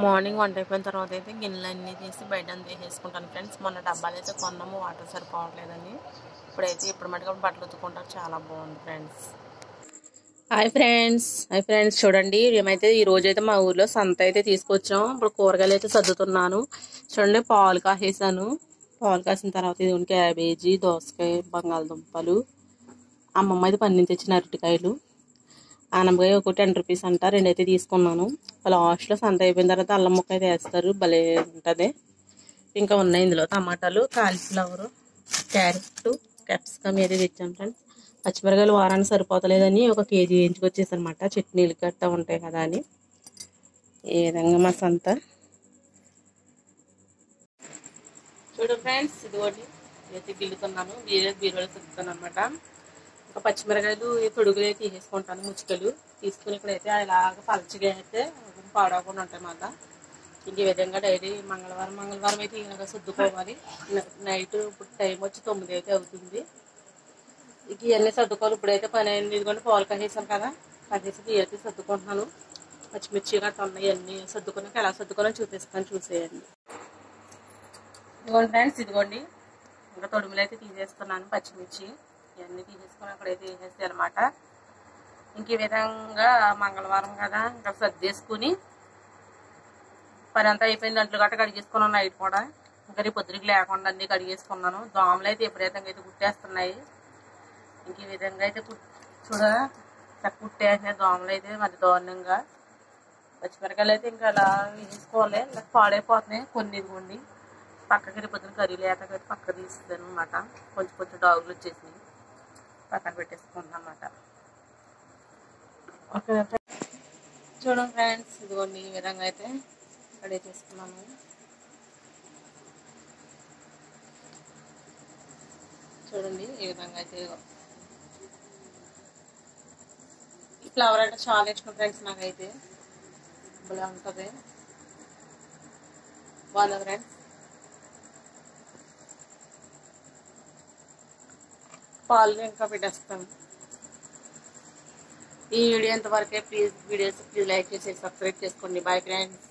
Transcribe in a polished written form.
Morning వంట అయిపోయిన తర్వాత అయితే గిన్నెలన్నీ తీసి బయటని తీసేసుకుంటాను ఫ్రెండ్స్. మొన్న డబ్బాలు అయితే కొన్నాము, వాటర్ సరిపోవట్లేదని. ఇప్పుడు మటుకు బట్టలు ఉతుక్కుంటారు. చాలా బాగుంది ఫ్రెండ్స్. హాయ్ ఫ్రెండ్స్ చూడండి, మేమైతే ఈ రోజు అయితే మా ఊర్లో సంత అయితే తీసుకొచ్చాం. ఇప్పుడు కూరగాయలు అయితే సర్దుతున్నాను. చూడండి, పాలు కాసేసాను. పాలు కాసిన తర్వాత ఇది క్యాబేజీ, దోసకాయ, బంగాళదుంపలు, అమ్మమ్మ అయితే పని నుంచి తెచ్చిన అరటికాయలు, ఆనపకాయ ఒక 10 రూపీస్ అంట, 2 అయితే తీసుకున్నాను. లాస్ట్లో సంత అయిపోయిన తర్వాత అల్లం ముక్క అయితే వేస్తారు, భలే ఉంటుంది. ఇంకా ఉన్నాయి ఇందులో టమాటాలు, కాలీఫ్లవర్, క్యారెట్, క్యాప్సికమ్ అయితే తెచ్చాను ఫ్రెండ్స్. పచ్చిమిరకాయలు వారానికి సరిపోతలేదని 1 కేజీ వేయించుకొచ్చేసనమాట. చట్నీలు గట్టా ఉంటాయి కదా అని. ఈ విధంగా మా సంత చూడు ఫ్రెండ్స్. ఇదిగోండి, అయితే గిల్లుతున్నాను, బీరువాలో సర్దుతాను అనమాట. ఇంకా పచ్చిమిరకాయలు తొడుగులు అయితే తీసేసుకుంటాను, ముచ్చుకలు తీసుకుని ఇక్కడైతే ఇలాగ పలచగా అయితే పాడవకుండా ఉంటాయి మాట. ఇంక ఈ విధంగా డైలీ మంగళవారం అయితే ఇలాగ సర్దుకోవాలి. నైట్ ఇప్పుడు టైం వచ్చి 9 అయితే అవుతుంది. ఇక ఇవన్నీ సర్దుకోవాలి. ఇప్పుడైతే పని అయింది. ఇదిగోండి, పాలు కసేసాను కదా, కసేసి ఇవైతే సర్దుకుంటున్నాను. పచ్చిమిర్చి గట్రా ఉన్నాయి, అన్నీ సర్దుకున్నాక ఎలా సర్దుకోవాలని చూసేయండి. ఇదిగోండి ఫ్రెండ్స్, ఇదిగోండి ఇంకా తొడుములు అయితే తీసేస్తున్నాను. పచ్చిమిర్చి ఇవన్నీ తీసేసుకుని అక్కడైతే వేసేస్తాయి అనమాట. ఇంక ఈ విధంగా మంగళవారం కదా, ఇంకా సర్దేసుకుని పని అంతా అయిపోయింది. అంట్లు గట్ట కడిగేసుకున్నాను. నైట్ కూడా ఇంకా రేపు పొద్దురికి లేకుండా అన్నీ కడిగేసుకున్నాను. దోమలు అయితే ఎప్పుడైతే అయితే కుట్టేస్తున్నాయి. ఇంక ఈ విధంగా అయితే కుట్టేసినాయి దోమలు అయితే మరి దారుణంగా. పచ్చిమిరకాయలు అయితే ఇంకా అలా వేసుకోవాలి, ఇలా పాడైపోతున్నాయి కొన్ని. ఇదిగోండి, పక్కకి రేపు పొద్దున కర్రీ లేకపోతే పక్క తీస్తాను అనమాట. కొంచెం డాగులు వచ్చేసినాయి, పక్కన పెట్టేసుకుంటున్నాను అనమాట. ఓకే చూడండి ఫ్రెండ్స్, ఇదిగోండి ఈ విధంగా అయితే రెడీ చేసుకున్నాము. చూడండి ఈ విధంగా అయితే ఈ ఫ్లవర్ అంటే చాలా ఇష్టం ఫ్రెండ్స్ నాకైతే. భలే ఉంటుంది, బాగుంది ఫ్రెండ్స్. పాలు ఇంకా పెట్టేస్తాను. ఈ వీడియో ఎంతవరకే. ప్లీజ్ లైక్ చేసి సబ్స్క్రైబ్ చేసుకోండి. Bye friends.